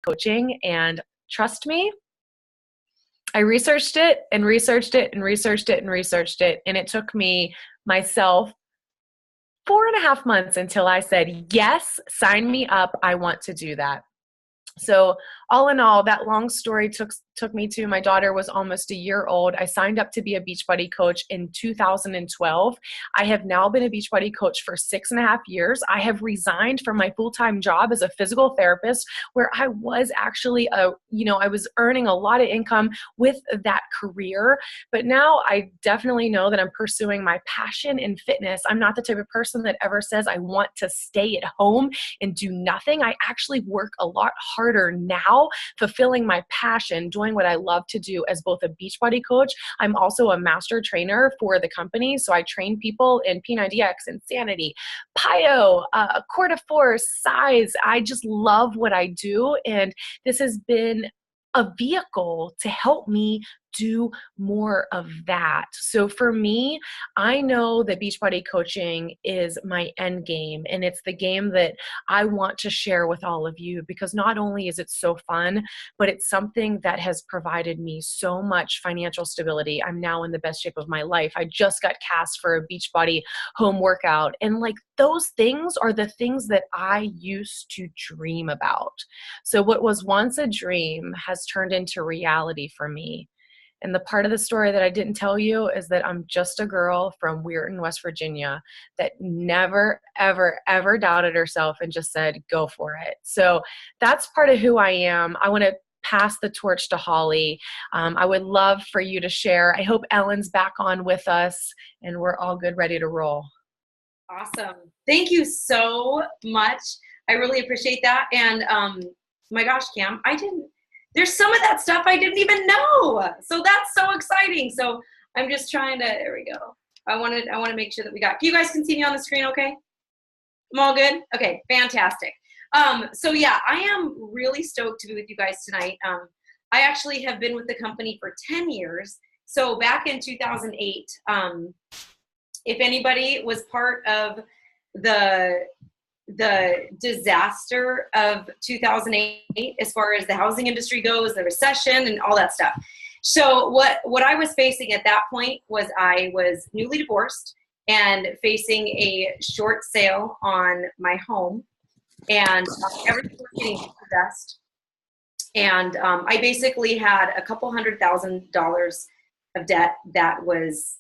coaching. And trust me, I researched it and researched it and researched it and researched it. And it took me myself 4.5 months until I said, yes, sign me up. I want to do that. So all in all, that long story took me to, my daughter was almost a year old. I signed up to be a Beachbody coach in 2012. I have now been a Beachbody coach for 6.5 years. I have resigned from my full-time job as a physical therapist, where I was actually I was earning a lot of income with that career. But now I definitely know that I'm pursuing my passion in fitness. I'm not the type of person that ever says I want to stay at home and do nothing. I actually work a lot harder now, fulfilling my passion, doing what I love to do as both a Beachbody coach. I'm also a master trainer for the company. So I train people in P90X, Insanity, PiYo, Core de Force, size. I just love what I do. And this has been a vehicle to help me do more of that. So for me, I know that Beachbody coaching is my end game, and it's the game that I want to share with all of you, because not only is it so fun, but it's something that has provided me so much financial stability. I'm now in the best shape of my life. I just got cast for a Beachbody home workout, and like those things are the things that I used to dream about. So what was once a dream has turned into reality for me. And the part of the story that I didn't tell you is that I'm just a girl from Weirton, West Virginia, that never, ever, ever doubted herself and just said, go for it. So that's part of who I am. I want to pass the torch to Holly. I would love for you to share. I hope Ellen's back on with us and we're all good, ready to roll. Awesome. Thank you so much. I really appreciate that. And my gosh, Cam, there's some of that stuff I didn't even know. So that's so exciting. So I'm just trying to, there we go. I want to make sure that you guys can see me on the screen. Okay. I'm all good. Okay. Fantastic. So yeah, I am really stoked to be with you guys tonight. I actually have been with the company for 10 years. So back in 2008, if anybody was part of the disaster of 2008 as far as the housing industry goes, the recession and all that stuff. So what I was facing at that point was I was newly divorced and facing a short sale on my home, and everything was getting possessed. And I basically had a couple $100,000 of debt that was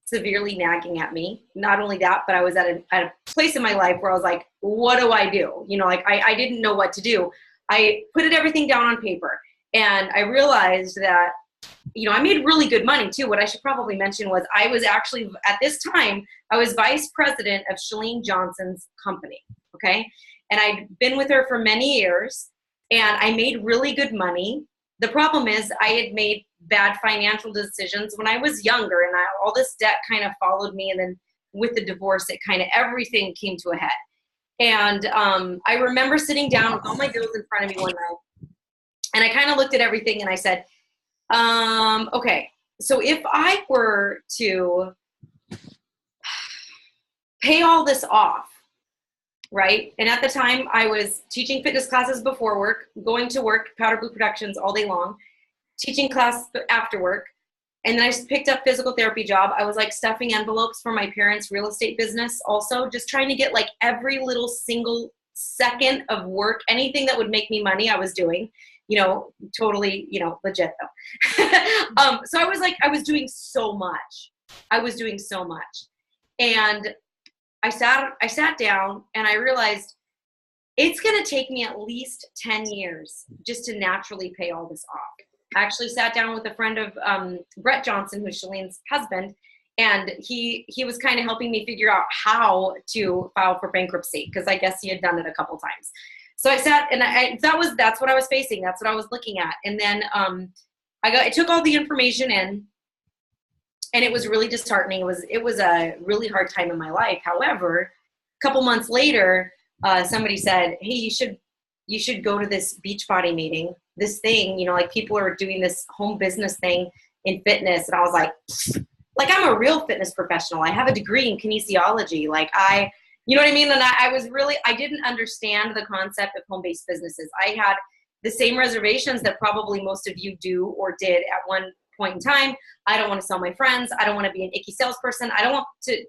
severely nagging at me. Not only that, but I was at a place in my life where I was like, what do I do? I didn't know what to do. I put everything down on paper, and I realized that, I made really good money too. What I should probably mention was I was actually, at this time, I was vice president of Chalene Johnson's company. Okay. And I'd been with her for many years, and I made really good money. The problem is I had made bad financial decisions when I was younger, and all this debt kind of followed me. And then with the divorce, everything came to a head. And I remember sitting down with all my bills in front of me one night, and I kind of looked at everything and I said, okay, so if I were to pay all this off, right? And at the time I was teaching fitness classes before work, going to work, Powder Blue Productions all day long, teaching class after work. And then I just picked up physical therapy job. I was like stuffing envelopes for my parents' real estate business also, just trying to get like every little single second of work, anything that would make me money I was doing, totally, legit though. So I was doing so much. And I sat down and I realized it's going to take me at least 10 years just to naturally pay all this off. I actually sat down with a friend of Brett Johnson, who's Shalene's husband, and he was kind of helping me figure out how to file for bankruptcy, because I guess he had done it a couple times. So I sat and that's what I was facing. That's what I was looking at. And then I took all the information in, and it was really disheartening. It was a really hard time in my life. However, a couple months later, somebody said, hey, you should go to this Beachbody meeting, this thing, like people are doing this home business thing in fitness. And I was like I'm a real fitness professional. I have a degree in kinesiology. You know what I mean? And I didn't understand the concept of home-based businesses. I had the same reservations that probably most of you do or did at one point in time. I don't want to sell my friends. I don't want to be an icky salesperson. I don't want to,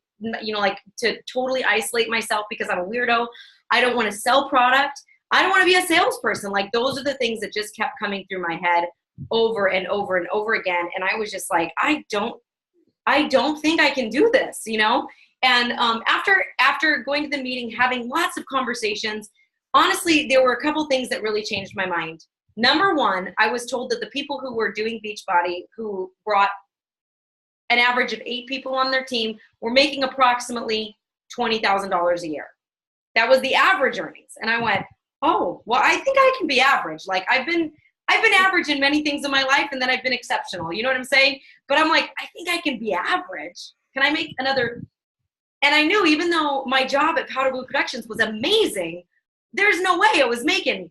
to totally isolate myself because I'm a weirdo. I don't want to sell product. I don't want to be a salesperson. Like, those are the things that just kept coming through my head over and over and over again. And I was just like, I don't think I can do this, And after going to the meeting, having lots of conversations, honestly, there were a couple things that really changed my mind. Number one, I was told that the people who were doing Beachbody, who brought an average of 8 people on their team, were making approximately $20,000 a year. That was the average earnings. And I went, oh, well, I think I can be average. Like, I've been average in many things in my life, and then I've been exceptional. You know what I'm saying? But I'm like, I think I can be average. Can I make another? And I knew, even though my job at Powder Blue Productions was amazing, there's no way I was making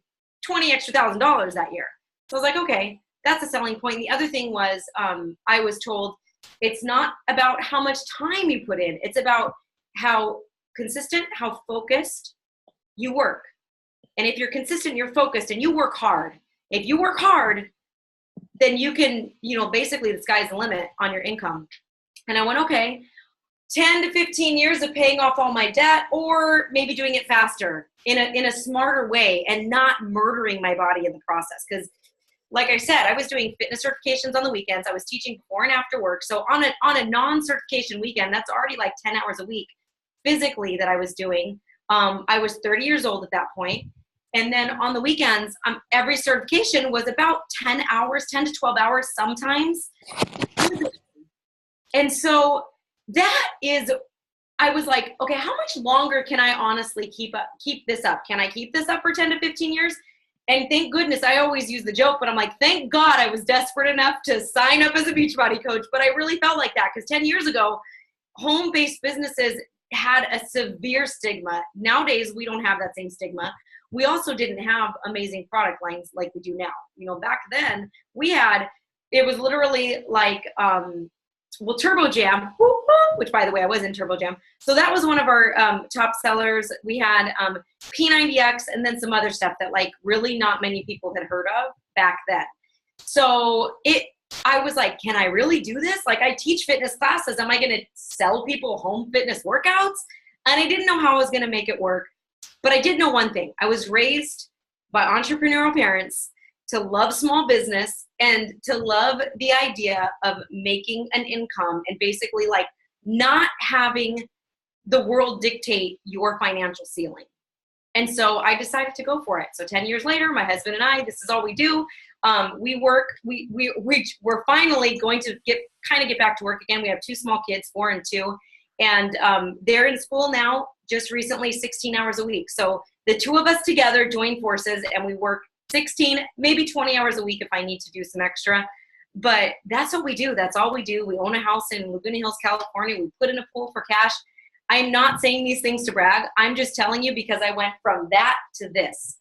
$20,000 extra that year. So I was like, okay, that's a selling point. And the other thing was, I was told it's not about how much time you put in. It's about how consistent, how focused you work. And if you're consistent, you're focused, and you work hard. If you work hard, then you can, basically the sky's the limit on your income. And I went, okay, 10 to 15 years of paying off all my debt, or maybe doing it faster in a smarter way and not murdering my body in the process. Because like I said, I was doing fitness certifications on the weekends. I was teaching before and after work. So on a non-certification weekend, that's already like 10 hours a week physically that I was doing. I was 30 years old at that point. And then on the weekends, every certification was about 10 to 12 hours sometimes. And so I was like, okay, how much longer can I honestly keep this up? Can I keep this up for 10 to 15 years? And thank goodness, I always use the joke, but I'm like, thank God I was desperate enough to sign up as a Beachbody coach. But I really felt like that, because 10 years ago, home-based businesses had a severe stigma. Nowadays, we don't have that same stigma. We also didn't have amazing product lines like we do now. Back then it was literally like, Turbo Jam, which, by the way, I was in Turbo Jam. So that was one of our top sellers. We had P90X, and then some other stuff that like really not many people had heard of back then. So I was like, can I really do this? Like, I teach fitness classes. Am I going to sell people home fitness workouts? And I didn't know how I was going to make it work. But I did know one thing. I was raised by entrepreneurial parents to love small business and to love the idea of making an income and basically like not having the world dictate your financial ceiling. And so I decided to go for it. So 10 years later, my husband and I, this is all we do. We're finally going to get back to work again. We have 2 small kids, 4 and 2, and they're in school now, just recently, 16 hours a week. So the 2 of us together join forces, and we work 16, maybe 20 hours a week if I need to do some extra. But that's what we do. That's all we do. We own a house in Laguna Hills, California. We put in a pool for cash. I'm not saying these things to brag. I'm just telling you because I went from that to this.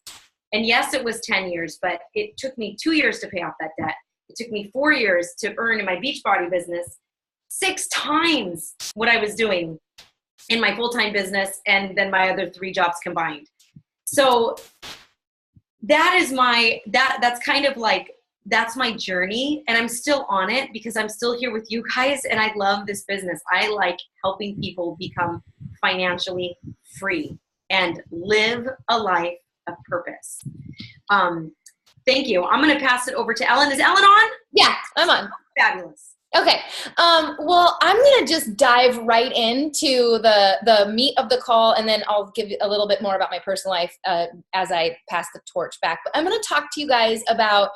And yes, it was 10 years, but it took me 2 years to pay off that debt. It took me 4 years to earn in my Beachbody business 6 times what I was doing in my full-time business and then my other 3 jobs combined. So that is that's my journey, and I'm still on it because I'm still here with you guys, and I love this business. I like helping people become financially free and live a life of purpose. Thank you. I'm going to pass it over to Ellen. Is Ellen on? Yeah, I'm on. Fabulous. Okay. Well, I'm going to just dive right into the meat of the call, and then I'll give you a little bit more about my personal life as I pass the torch back. But I'm going to talk to you guys about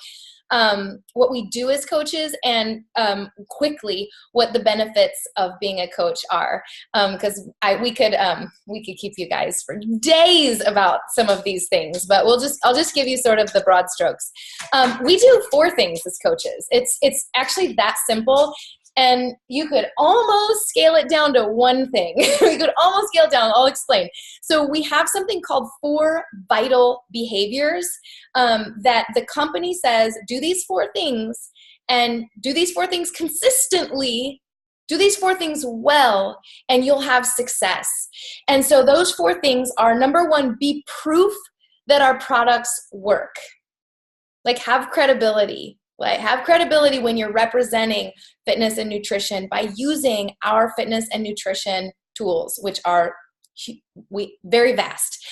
what we do as coaches, and quickly what the benefits of being a coach are, because we could keep you guys for days about some of these things, but I'll just give you sort of the broad strokes. We do 4 things as coaches. It's actually that simple. And you could almost scale it down to 1 thing. We could almost scale it down. I'll explain. So we have something called 4 vital behaviors that the company says, do these 4 things, and do these 4 things consistently, do these 4 things well, and you'll have success. And so those 4 things are, number 1, be proof that our products work. Like have credibility. Like have credibility when you're representing fitness and nutrition by using our fitness and nutrition tools, which are very vast.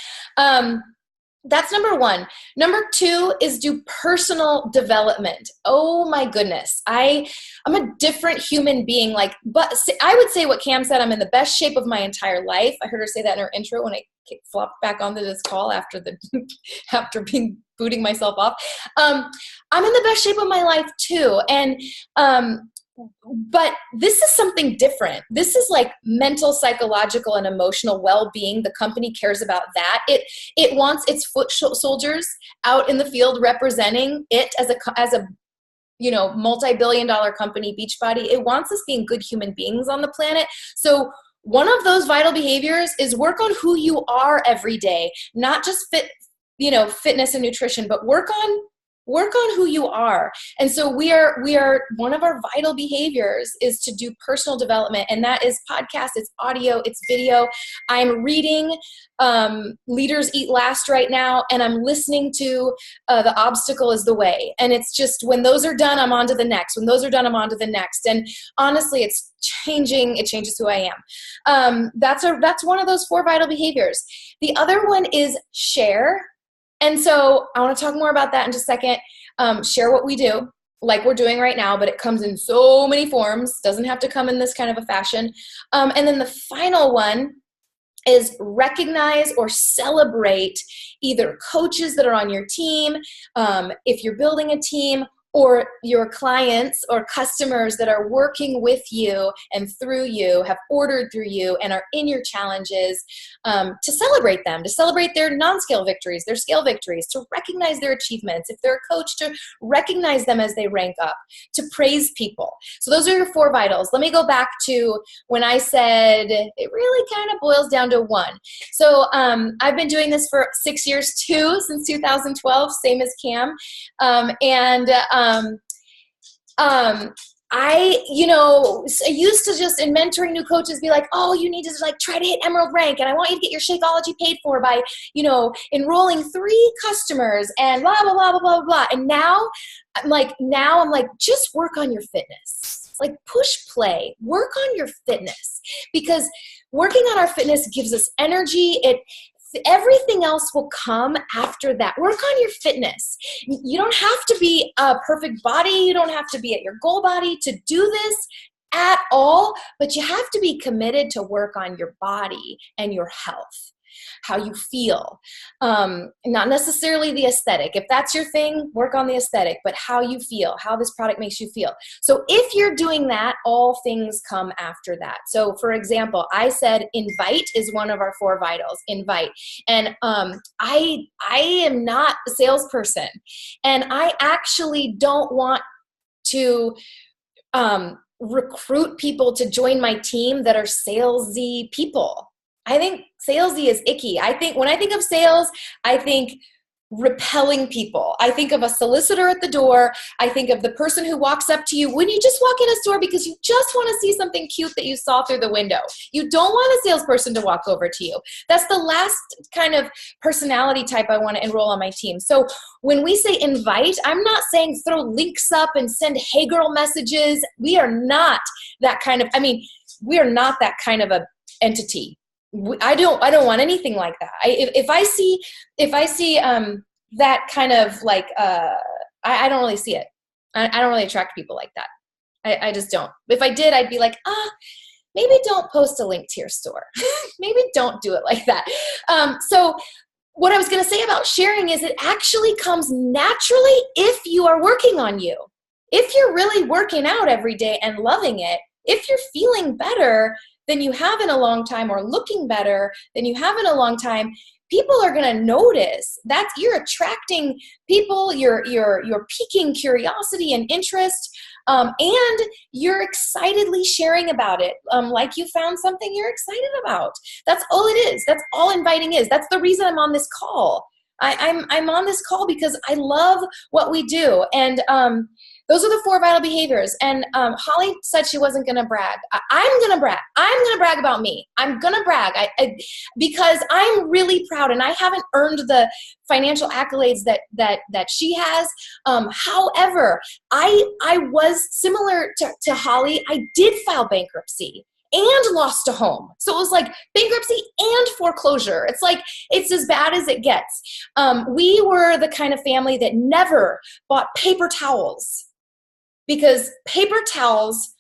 That's number one. Number two is do personal development. Oh my goodness. I'm a different human being. But I would say what Cam said, I'm in the best shape of my entire life. I heard her say that in her intro when I flopped back onto this call after booting myself off. I'm in the best shape of my life too. And, but this is something different. This is like mental, psychological, and emotional well-being. The company cares about that. It wants its foot soldiers out in the field representing it as a multi-billion-dollar company, Beachbody. It wants us being good human beings on the planet. So one of those vital behaviors is work on who you are every day, not just fitness and nutrition, but work on who you are. And so we are one of our vital behaviors is to do personal development. And that is podcast, it's audio, it's video. I'm reading Leaders Eat Last right now, and I'm listening to The Obstacle is the Way. And it's just when those are done, I'm on to the next. When those are done, I'm on to the next. And honestly, it changes who I am. That's one of those 4 vital behaviors. The other one is share. And so I want to talk more about that in just a second. Share what we do, like we're doing right now, but it comes in so many forms. Doesn't have to come in this kind of a fashion. And then the final one is recognize or celebrate either coaches that are on your team, if you're building a team, or your clients or customers that are working with you and through you, have ordered through you and are in your challenges, to celebrate them, to celebrate their non-scale victories, their scale victories, to recognize their achievements. If they're a coach, to recognize them as they rank up, to praise people. So those are your 4 vitals. Let me go back to when I said it really kind of boils down to 1. So I've been doing this for 6 years too, since 2012, same as Cam. I used to just in mentoring new coaches be like, oh, you need to try to hit Emerald rank. And I want you to get your Shakeology paid for by, enrolling 3 customers and blah, blah, blah, blah, blah, blah. And now I'm like, just work on your fitness. Like push play, work on your fitness, because working on our fitness gives us energy. Everything else will come after that. Work on your fitness. You don't have to be a perfect body. You don't have to be at your goal body to do this at all, but you have to be committed to work on your body and your health, how you feel. Not necessarily the aesthetic. If that's your thing, work on the aesthetic, but how you feel, how this product makes you feel. So if you're doing that, all things come after that. So for example, I said invite is one of our 4 vitals, invite. And I am not a salesperson, and I actually don't want to recruit people to join my team that are salesy people. I think salesy is icky. When I think of sales, I think repelling people. I think of a solicitor at the door. I think of the person who walks up to you when you just walk in a store because you just want to see something cute that you saw through the window. You don't want a salesperson to walk over to you. That's the last kind of personality type I want to enroll on my team. So when we say invite, I'm not saying throw links up and send hey girl messages. We are not that kind of, we are not that kind of a entity. I don't want anything like that. If I see that kind of I don't really see it. I don't really attract people like that. I just don't. If I did, I'd be like, maybe don't post a link to your store. Maybe don't do it like that. So what I was going to say about sharing is it actually comes naturally if you are working on you. If you're really working out every day and loving it, if you're feeling better than you have in a long time or looking better than you have in a long time, people are going to notice that you're attracting people, you're piquing curiosity and interest, and you're excitedly sharing about it, like you found something you're excited about. That's all it is. That's all inviting is. That's the reason I'm on this call. I'm on this call because I love what we do. And Those are the 4 vital behaviors. And Holly said she wasn't going to brag. I'm going to brag. I'm going to brag about me. I'm going to brag because I'm really proud, and I haven't earned the financial accolades that she has. However, I was similar to Holly. I did file bankruptcy and lost a home. So it was like bankruptcy and foreclosure. It's like, it's as bad as it gets. We were the kind of family that never bought paper towels, because paper towels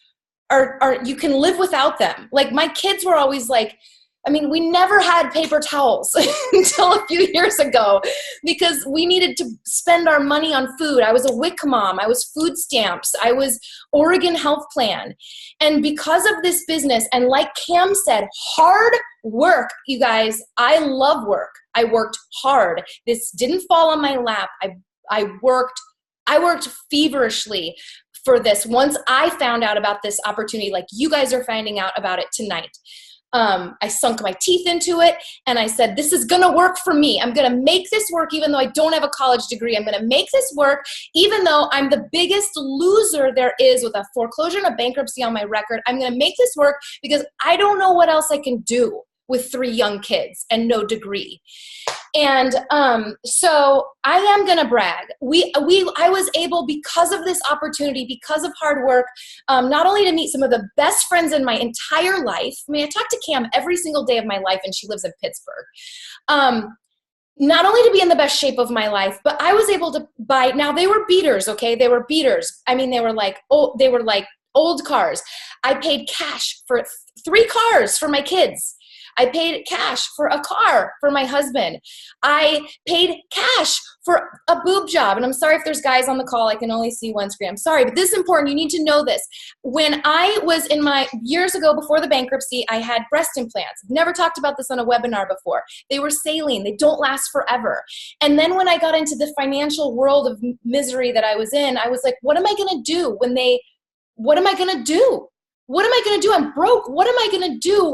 are you can live without them. Like, my kids were always like, I mean, we never had paper towels until a few years ago, because we needed to spend our money on food. I was a WIC mom. I was food stamps. I was Oregon Health Plan. And because of this business, and like Cam said, hard work, you guys, I love work. I worked hard. This didn't fall on my lap. I worked feverishly for this. Once I found out about this opportunity, like you guys are finding out about it tonight, I sunk my teeth into it, and I said, this is going to work for me. I'm going to make this work even though I don't have a college degree. I'm going to make this work even though I'm the biggest loser there is with a foreclosure and a bankruptcy on my record. I'm going to make this work because I don't know what else I can do with 3 young kids and no degree. And so I am going to brag. I was able, because of this opportunity, because of hard work, not only to meet some of the best friends in my entire life. I mean, I talk to Cam every single day of my life, and she lives in Pittsburgh. Not only to be in the best shape of my life, but I was able to buy, now they were beaters, okay? They were beaters. I mean, they were like old cars. I paid cash for 3 cars for my kids. I paid cash for a car for my husband. I paid cash for a boob job. And I'm sorry if there's guys on the call, I can only see one screen. I'm sorry, but this is important. You need to know this. When I was in my, years ago before the bankruptcy, I had breast implants. I've never talked about this on a webinar before. They were saline. They don't last forever. And then when I got into the financial world of misery that I was in, I was like, what am I going to do what am I going to do? What am I going to do? I'm broke. What am I going to do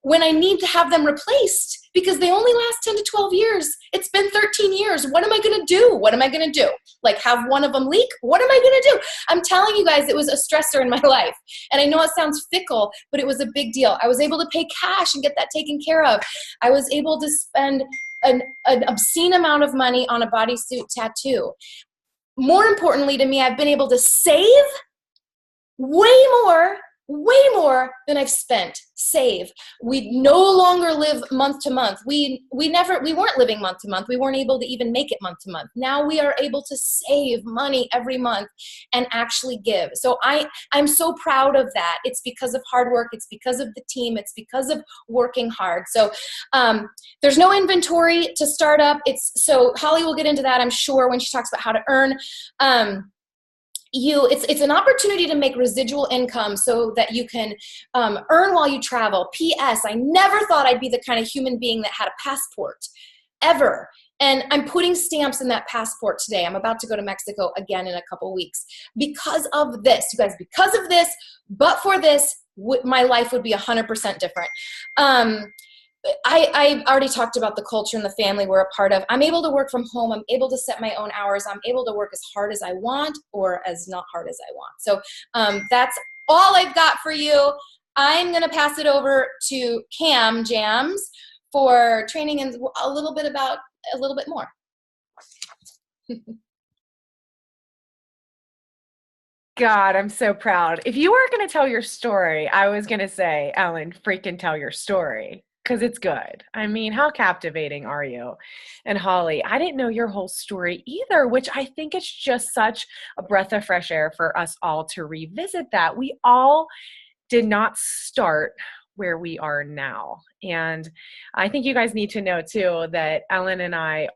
when I need to have them replaced, because they only last 10 to 12 years. It's been 13 years. What am I going to do? What am I going to do? Like, have one of them leak? What am I going to do? I'm telling you guys, it was a stressor in my life. And I know it sounds fickle, but it was a big deal. I was able to pay cash and get that taken care of. I was able to spend an obscene amount of money on a bodysuit tattoo. More importantly to me, I've been able to save way more than I've spent. Save. We no longer live month to month. We weren't living month to month. We weren't able to even make it month to month. Now we are able to save money every month and actually give. So I'm so proud of that. It's because of hard work. It's because of the team. It's because of working hard. So there's no inventory to start up. So Holly will get into that, I'm sure, when she talks about how to earn. It's an opportunity to make residual income so that you can earn while you travel. P.S. I never thought I'd be the kind of human being that had a passport, ever. And I'm putting stamps in that passport today. I'm about to go to Mexico again in a couple weeks because of this. You guys, because of this, but for this, my life would be 100% different. I already talked about the culture and the family we're a part of. I'm able to work from home. I'm able to set my own hours. I'm able to work as hard as I want or as not hard as I want. So that's all I've got for you. I'm going to pass it over to Cam Jams for training and a little bit more. God, I'm so proud. If you were going to tell your story, I was going to say, Ellen, freaking tell your story. Because it's good. I mean, how captivating are you? And Holly, I didn't know your whole story either, which I think it's just such a breath of fresh air for us all to revisit that. We all did not start where we are now. And I think you guys need to know too that Ellen and I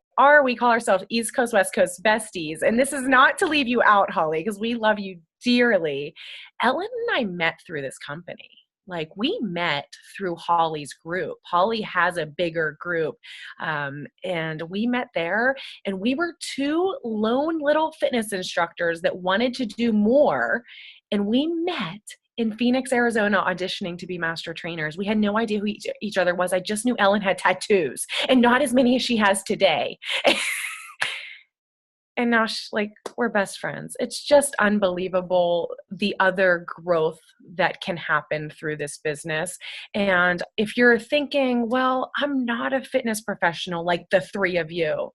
we call ourselves East Coast, West Coast besties. And this is not to leave you out, Holly, because we love you dearly. Ellen and I met through this company. Like, we met through Holly's group. Holly has a bigger group. And we met there, and we were 2 lone little fitness instructors that wanted to do more. And we met in Phoenix, Arizona, auditioning to be master trainers. We had no idea who each other was. I just knew Ellen had tattoos, and not as many as she has today. And now we're best friends. It's just unbelievable the other growth that can happen through this business. And if you're thinking, well, I'm not a fitness professional like the three of you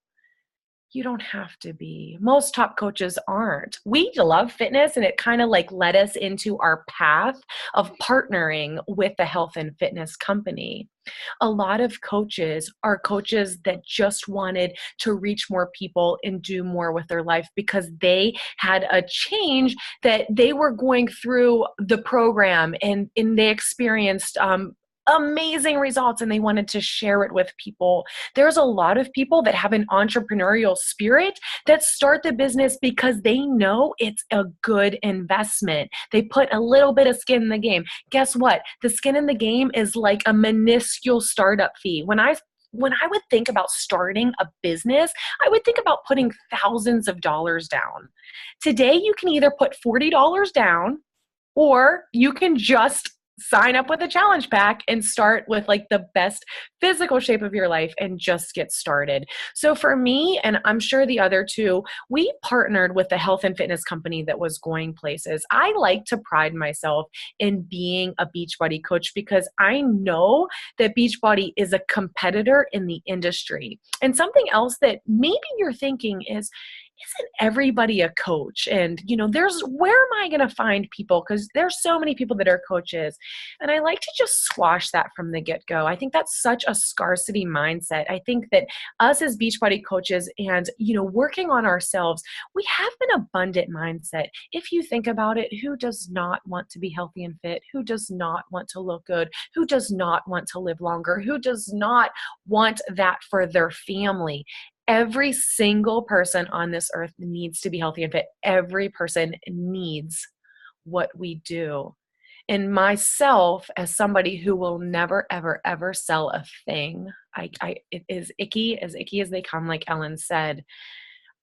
don't have to be. Most top coaches aren't. We love fitness, and it kind of led us into our path of partnering with a health and fitness company. A lot of coaches are coaches that just wanted to reach more people and do more with their life because they had a change that they were going through the program, and they experienced amazing results, and they wanted to share it with people. There's a lot of people that have an entrepreneurial spirit that start the business because they know it's a good investment. They put a little bit of skin in the game. Guess what? The skin in the game is like a minuscule startup fee. When I would think about starting a business, I would think about putting thousands of dollars down. Today, you can either put $40 down, or you can just sign up with a challenge pack and start with the best physical shape of your life and just get started. So for me, and I'm sure the other two, we partnered with a health and fitness company that was going places. I like to pride myself in being a Beachbody coach because I know that Beachbody is a competitor in the industry. And something else that maybe you're thinking is, isn't everybody a coach? And, where am I going to find people? Because there's so many people that are coaches. And I like to just squash that from the get-go. I think that's such a scarcity mindset. I think that us as Beachbody coaches and, working on ourselves, we have an abundant mindset. If you think about it, who does not want to be healthy and fit? Who does not want to look good? Who does not want to live longer? Who does not want that for their family? Every single person on this earth needs to be healthy and fit. Every person needs what we do. And myself, as somebody who will never, ever, ever sell a thing, it is icky as they come, like Ellen said.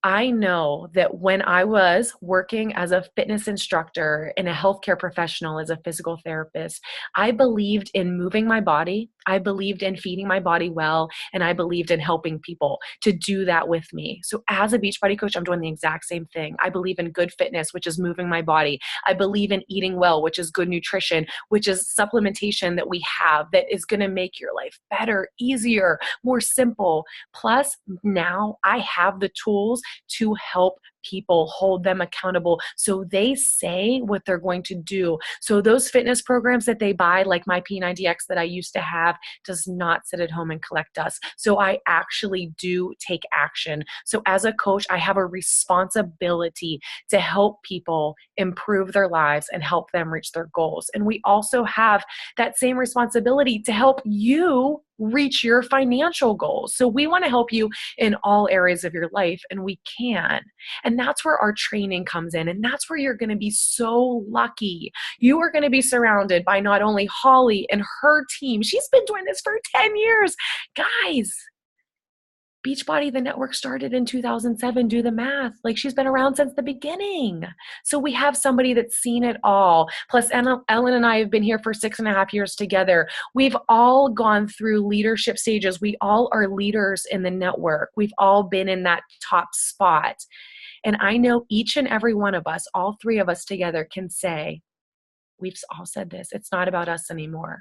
I know that when I was working as a fitness instructor and a healthcare professional as a physical therapist, I believed in moving my body. I believed in feeding my body well, and I believed in helping people to do that with me. So as a Beachbody coach, I'm doing the exact same thing. I believe in good fitness, which is moving my body. I believe in eating well, which is good nutrition, which is supplementation that we have that is going to make your life better, easier, more simple. Plus, now I have the tools to help people, hold them accountable so they say what they're going to do. So those fitness programs that they buy, like my P90X that I used to have, does not sit at home and collect dust. So I actually do take action. So as a coach, I have a responsibility to help people improve their lives and help them reach their goals. And we also have that same responsibility to help you reach your financial goals. So we want to help you in all areas of your life, and we can. And that's where our training comes in. And that's where you're going to be so lucky. You are going to be surrounded by not only Holly and her team. She's been doing this for 10 years. Guys, Beachbody, the network, started in 2007. Do the math. She's been around since the beginning. So we have somebody that's seen it all. Plus, Ellen and I have been here for 6.5 years together. We've all gone through leadership stages. We all are leaders in the network. We've all been in that top spot. And I know each and every one of us, all three of us together, can say, we've all said this, it's not about us anymore.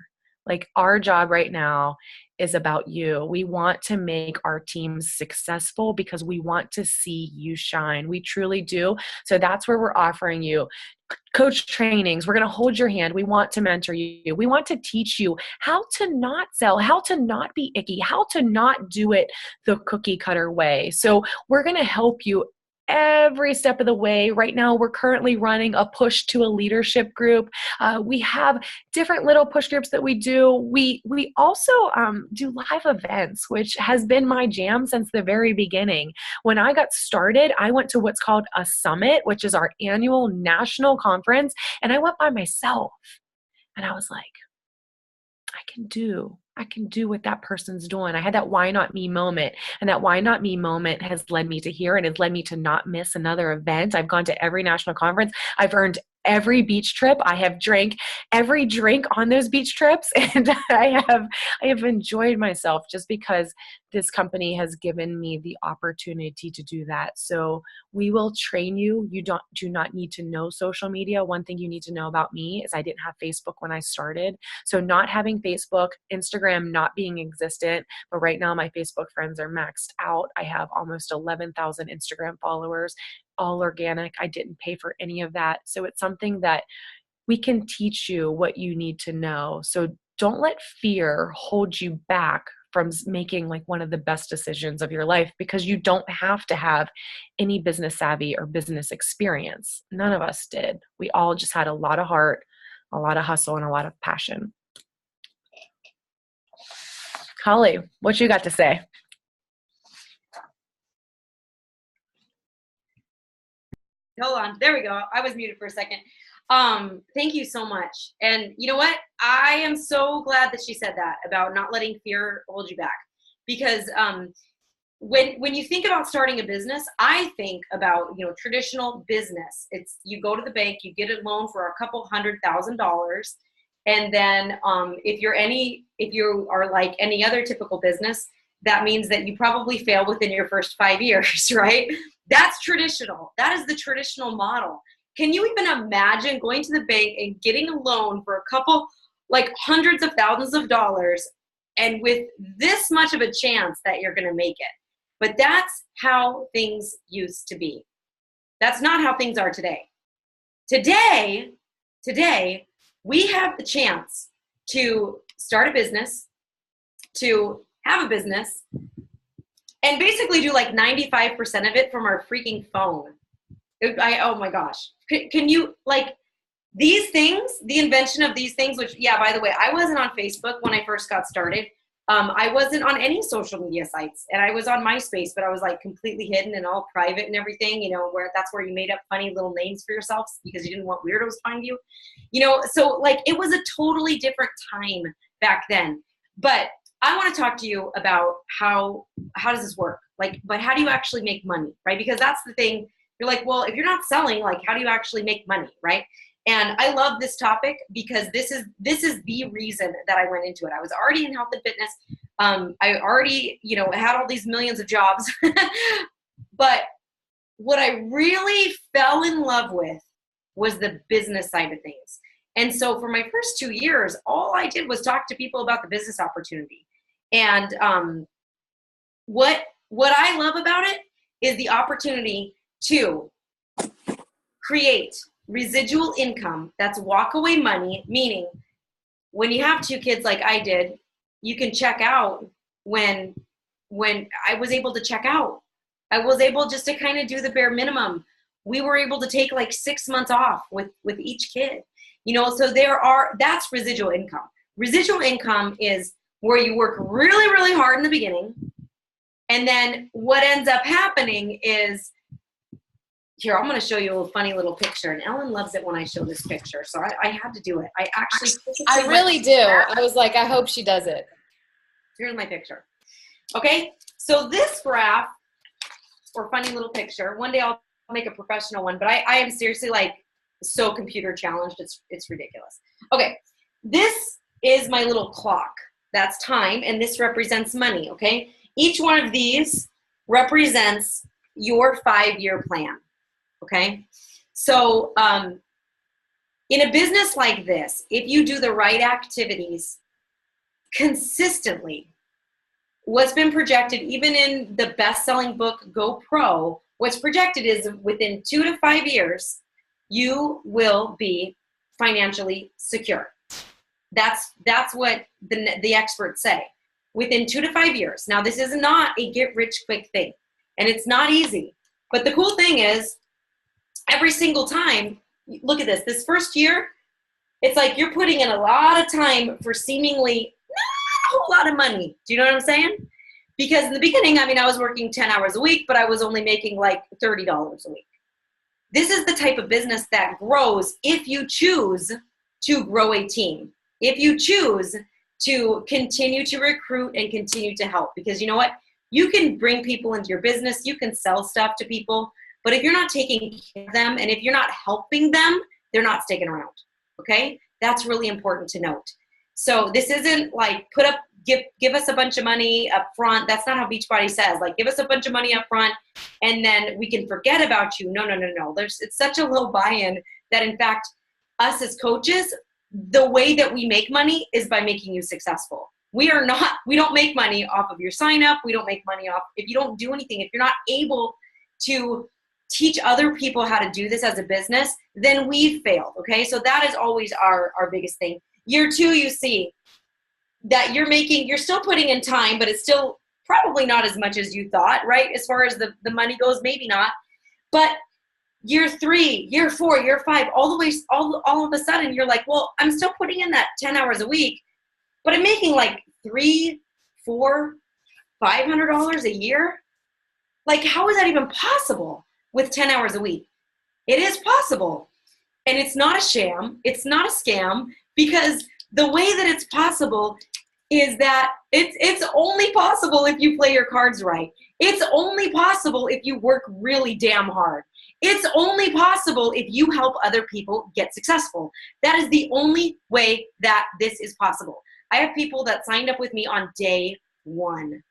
Our job right now is about you. We want to make our teams successful because we want to see you shine. We truly do. So that's where we're offering you coach trainings. We're going to hold your hand. We want to mentor you. We want to teach you how to not sell, how to not be icky, how to not do it the cookie cutter way. So we're going to help you every step of the way. Right now, we're currently running a push to a leadership group. We have different little push groups that we do. We also do live events, which has been my jam since the very beginning. When I got started, I went to what's called a summit, which is our annual national conference, and I went by myself. And I was like, I can do what that person's doing. I had that why not me moment, and that why not me moment has led me to here and has led me to not miss another event. I've gone to every national conference. I've earned every beach trip. I have drank every drink on those beach trips, and I have enjoyed myself just because this company has given me the opportunity to do that. So we will train you. You do not need to know social media. One thing you need to know about me is I didn't have Facebook when I started. So not having Facebook, Instagram not being existent, but right now my Facebook friends are maxed out. I have almost 11,000 Instagram followers, all organic. I didn't pay for any of that. So it's something that we can teach you what you need to know. So don't let fear hold you back from making like one of the best decisions of your life, because you don't have to have any business savvy or business experience. None of us did. We all just had a lot of heart, a lot of hustle, and a lot of passion. Holly, what you got to say? Hold on. There we go. I was muted for a second. Thank you so much. And you know what? I am so glad that she said that about not letting fear hold you back. Because when you think about starting a business, I think about, traditional business. It's you go to the bank, you get a loan for a couple $100,000. And then if you are like any other typical business, that means that you probably fail within your first 5 years, right? That's traditional. That is the traditional model. Can you even imagine going to the bank and getting a loan for a couple, like hundreds of thousands of dollars, and with this much of a chance that you're going to make it? But that's how things used to be. That's not how things are today. Today, we have the chance to start a business, to have a business, and basically do like 95% of it from our freaking phone. Oh my gosh. Can you, like, these things, the invention of these things, which, yeah, by the way, I wasn't on Facebook when I first got started. I wasn't on any social media sites, and I was on MySpace, but I was like completely hidden and all private and everything, that's where you made up funny little names for yourselves because you didn't want weirdos to find you, so like it was a totally different time back then. But I want to talk to you about how does this work? Like, but how do you actually make money, right? Because that's the thing. You're like, well, if you're not selling, like, how do you actually make money, right? And I love this topic because this is the reason that I went into it. I was already in health and fitness. I already, had all these millions of jobs. But what I really fell in love with was the business side of things. And so for my first 2 years, all I did was talk to people about the business opportunity. And what I love about it is the opportunity to create residual income that's walk-away money, meaning when you have 2 kids like I did, you can check out when I was able to check out. I was able just to kind of do the bare minimum. We were able to take like 6 months off with each kid. So that's residual income. Residual income is where you work really, really hard in the beginning. And then what ends up happening is, here, I'm going to show you a funny little picture. And Ellen loves it when I show this picture. So I had to do it. I really do. I was like, I hope she does it. Here's my picture. Okay. So this graph or funny little picture, one day I'll make a professional one, but I am seriously like so computer challenged. It's ridiculous. Okay. This is my little clock. That's time. And this represents money. Okay. Each one of these represents your 5-year plan. Okay. So in a business like this, if you do the right activities consistently, what's been projected, even in the best-selling book, Go Pro, what's projected is within 2 to 5 years, you will be financially secure. That's what the experts say. Within 2 to 5 years. Now, this is not a get-rich-quick thing, and it's not easy. But the cool thing is, every single time, look at this first year, it's like you're putting in a lot of time for seemingly not a whole lot of money. Do you know what I'm saying? Because in the beginning, I was working 10 hours a week, but I was only making like $30 a week. This is the type of business that grows if you choose to grow a team. If you choose to continue to recruit and continue to help. Because you know what? You can bring people into your business. You can sell stuff to people. But if you're not taking care of them and if you're not helping them, they're not sticking around. Okay? That's really important to note. So this isn't like give us a bunch of money up front. That's not how Beachbody says. Like, give us a bunch of money up front and then we can forget about you. No. It's such a low buy-in that, in fact, us as coaches, the way that we make money is by making you successful. We don't make money off of your sign up. We don't make money off if you don't do anything. If you're not able to teach other people how to do this as a business, then we've failed. Okay. So that is always our biggest thing. Year 2, you see that you're still putting in time, but it's still probably not as much as you thought, right? As far as the money goes, maybe not. But year 3, year 4, year 5, all of a sudden you're like, well, I'm still putting in that 10 hours a week, but I'm making like $300, $400, $500 a year. Like, how is that even possible with 10 hours a week? It is possible. And it's not a sham. It's not a scam, because the way that it's possible is that it's only possible if you play your cards right. It's only possible if you work really damn hard. It's only possible if you help other people get successful. That is the only way that this is possible. I have people that signed up with me on day one,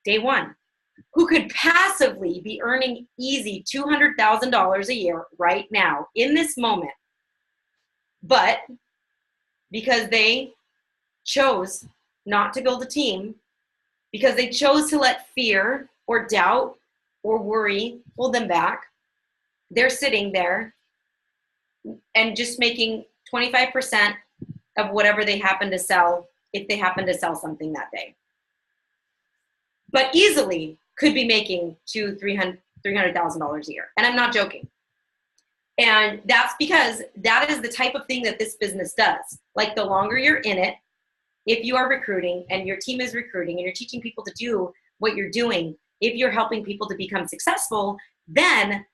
who could passively be earning easy $200,000 a year right now in this moment. But because they chose not to build a team, because they chose to let fear or doubt or worry hold them back, they're sitting there and just making 25% of whatever they happen to sell, if they happen to sell something that day. But easily could be making $300,000 a year. And I'm not joking. And that's because that is the type of thing that this business does. Like, the longer you're in it, if you are recruiting and your team is recruiting and you're teaching people to do what you're doing, if you're helping people to become successful, then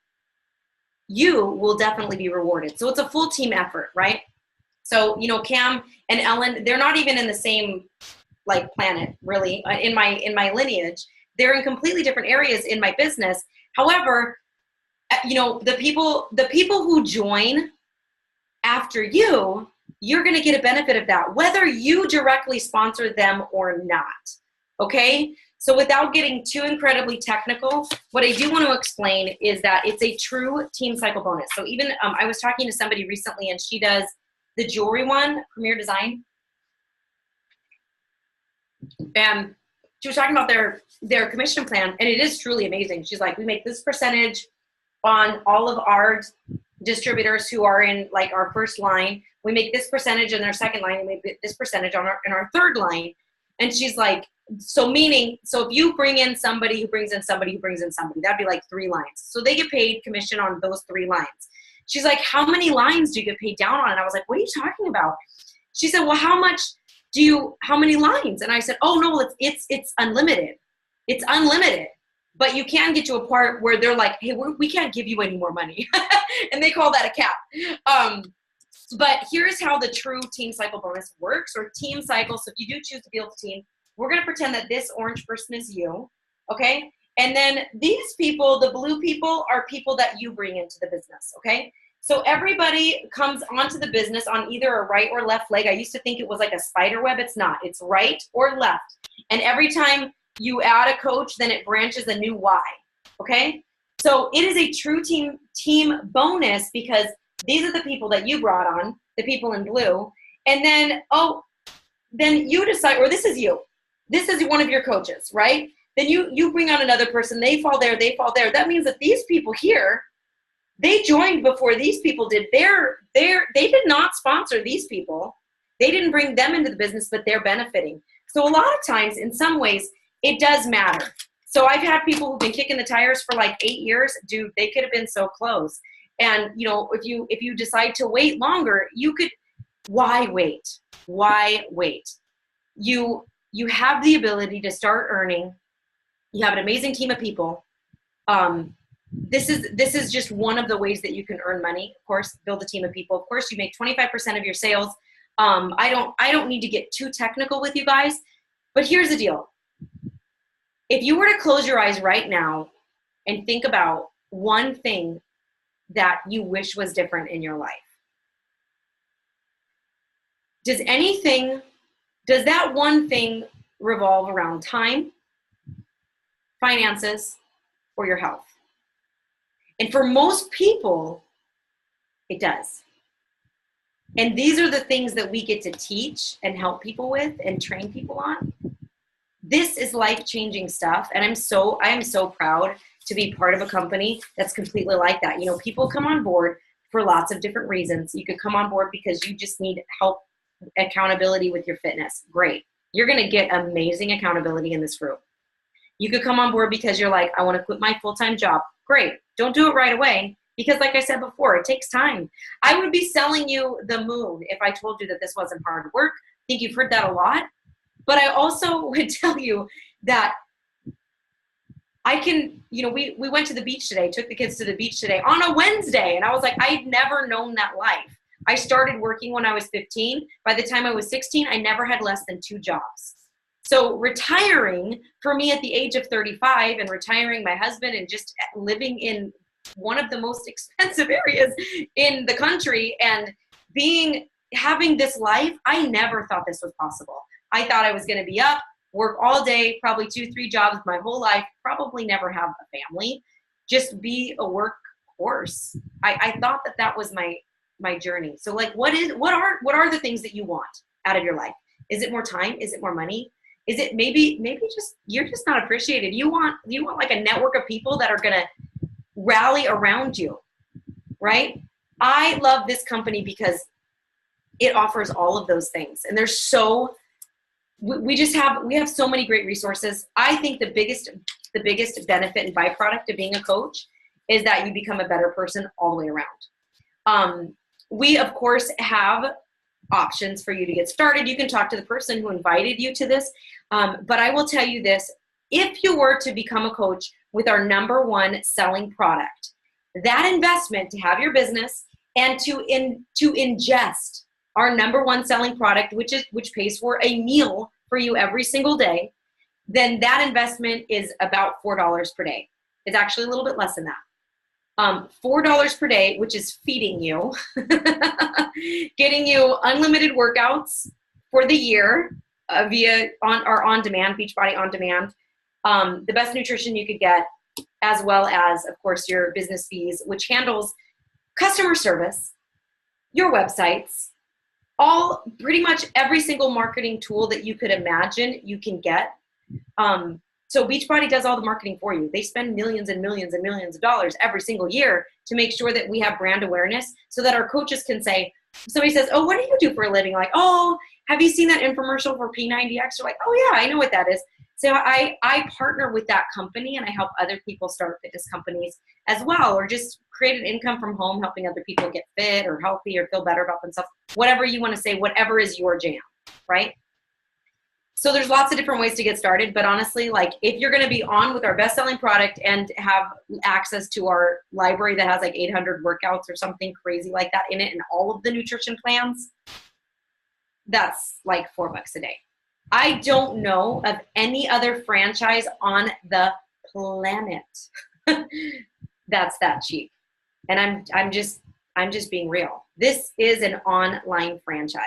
you will definitely be rewarded. So it's a full team effort, right? So, Cam and Ellen, they're not even in the same planet, really, in my lineage. They're in completely different areas in my business. However, the people who join after you're going to get a benefit of that, whether you directly sponsor them or not. Okay. So without getting too incredibly technical, what I do want to explain is that it's a true team cycle bonus. So even I was talking to somebody recently, and she does the jewelry one, Premier Design. And she was talking about their commission plan, and it is truly amazing. She's like, we make this percentage on all of our distributors who are in our first line. We make this percentage in their second line, and we make this percentage in our third line. And she's like, so if you bring in somebody who brings in somebody who brings in somebody, that'd be like 3 lines. So they get paid commission on those 3 lines. She's like, how many lines do you get paid down on? And I was like, what are you talking about? She said, well, how many lines? And I said, oh no, it's unlimited. It's unlimited. But you can get to a part where they're like, hey, we can't give you any more money. And they call that a cap. But here's how the true team cycle bonus works, or team cycle. So if you do choose to build a team, we're going to pretend that this orange person is you. Okay. And then these people, the blue people, are people that you bring into the business. Okay. So everybody comes onto the business on either a right or left leg. I used to think it was like a spider web. It's not. It's right or left. And every time you add a coach, then it branches a new Y. Okay. So it is a true team bonus, because these are the people that you brought on, the people in blue. And then, then you decide, or this is you. This is one of your coaches, right? Then you bring on another person. They fall there. That means that these people here, they joined before these people did. They did not sponsor these people. They didn't bring them into the business, but they're benefiting. So a lot of times, in some ways, it does matter. So I've had people who've been kicking the tires for like 8 years. Dude, they could have been so close. And if you decide to wait longer, you could. Why wait? Why wait? You have the ability to start earning. You have an amazing team of people. This is just one of the ways that you can earn money. Of course, build a team of people. Of course, you make 25% of your sales. I don't need to get too technical with you guys, but here's the deal. If you were to close your eyes right now and think about one thing that you wish was different in your life, does that one thing revolve around time, finances, or your health? And for most people, it does. And these are the things that we get to teach and help people with and train people on. This is life-changing stuff. And I am so proud to be part of a company that's completely like that. You know, people come on board for lots of different reasons. You could come on board because you just need help, accountability with your fitness. Great. You're going to get amazing accountability in this group. You could come on board because you're like, I want to quit my full-time job. Great. Don't do it right away. Because like I said before, it takes time. I would be selling you the moon if I told you that this wasn't hard work. I think you've heard that a lot. But I also would tell you that I can, you know, we went to the beach today, took the kids to the beach today on a Wednesday. And I was like, I'd never known that life. I started working when I was 15. By the time I was 16, I never had less than 2 jobs. So retiring for me at the age of 35 and retiring my husband and just living in one of the most expensive areas in the country and having this life, I never thought this was possible. I thought I was going to be up, work all day, probably 2-3 jobs my whole life, probably never have a family, just be a workhorse. I thought that was my journey. So like, what are the things that you want out of your life? Is it more time? Is it more money? Is it maybe just, you're just not appreciated. You want like a network of people that are going to rally around you, right? I love this company because it offers all of those things. And we have so many great resources. I think the biggest benefit and byproduct of being a coach is that you become a better person all the way around. We of course have options for you to get started. You can talk to the person who invited you to this. But I will tell you this, if you were to become a coach with our #1 selling product, that investment to have your business and to ingest our #1 selling product, which pays for a meal for you every single day, then that investment is about $4 per day. It's actually a little bit less than that. $4 per day, which is feeding you, getting you unlimited workouts for the year via on-demand, Beachbody on demand, the best nutrition you could get, as well as, of course, your business fees, which handles customer service, your websites, pretty much every single marketing tool that you could imagine you can get. So Beachbody does all the marketing for you. They spend millions and millions and millions of dollars every single year to make sure that we have brand awareness so that our coaches can say, somebody says, oh, what do you do for a living? Like, oh, have you seen that infomercial for P90X? You're like, oh yeah, I know what that is. So I partner with that company and I help other people start fitness companies as well, or just create an income from home, helping other people get fit or healthy or feel better about themselves, whatever you want to say, whatever is your jam, right? So there's lots of different ways to get started, but honestly, like if you're going to be on with our best-selling product and have access to our library that has like 800 workouts or something crazy like that in it and all of the nutrition plans, that's like $4 a day. I don't know of any other franchise on the planet that's that cheap. And I'm just being real. This is an online franchise.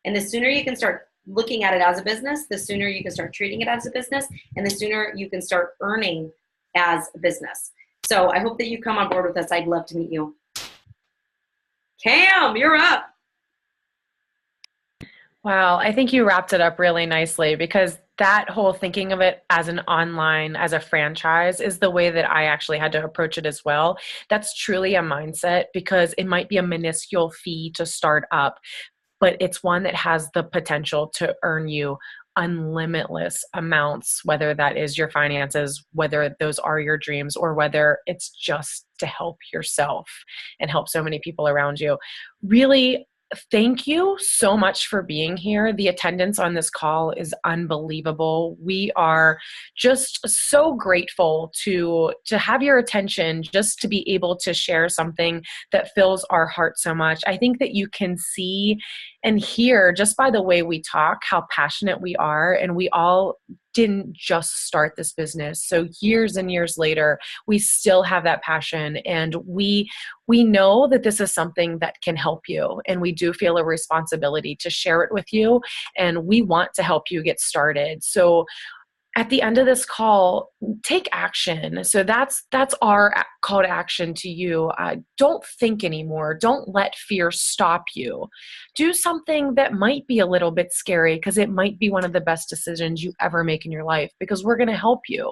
And the sooner you can start looking at it as a business, the sooner you can start treating it as a business, and the sooner you can start earning as a business. So I hope that you come on board with us. I'd love to meet you. Cam, you're up. Wow, I think you wrapped it up really nicely, because that whole thinking of it as an online, as a franchise, is the way that I actually had to approach it as well. That's truly a mindset, because it might be a minuscule fee to start up, but it's one that has the potential to earn you unlimitless amounts, whether that is your finances, whether those are your dreams, or whether it's just to help yourself and help so many people around you. Really, thank you so much for being here. The attendance on this call is unbelievable. We are just so grateful to have your attention, just to be able to share something that fills our heart so much. I think that you can see and hear just by the way we talk how passionate we are. And we all didn't just start this business. So years and years later, we still have that passion, and we know that this is something that can help you, and we do feel a responsibility to share it with you, and we want to help you get started. So at the end of this call, take action. So that's our call to action to you. Don't think anymore. Don't let fear stop you. Do something that might be a little bit scary, because it might be one of the best decisions you ever make in your life, because we're going to help you.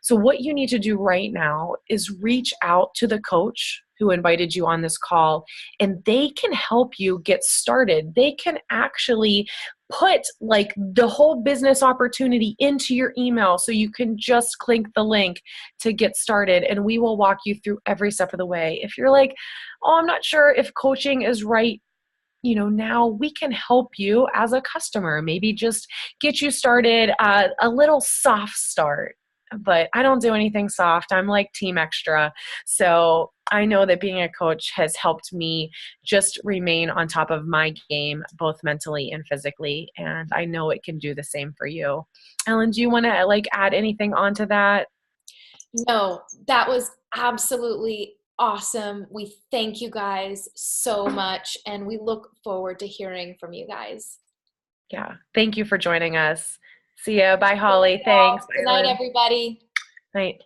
So what you need to do right now is reach out to the coach who invited you on this call, and they can help you get started. They can actually put like the whole business opportunity into your email, so you can just click the link to get started, and we will walk you through every step of the way. If you're like, oh, I'm not sure if coaching is right, now we can help you as a customer, maybe just get you started, a little soft start. But I don't do anything soft. I'm like team extra. So I know that being a coach has helped me just remain on top of my game, both mentally and physically. And I know it can do the same for you. Ellen, do you want to add anything onto that? No, that was absolutely awesome. We thank you guys so much, and we look forward to hearing from you guys. Yeah. Thank you for joining us. See ya. Bye, Holly. Thanks. Good night, everybody. Night.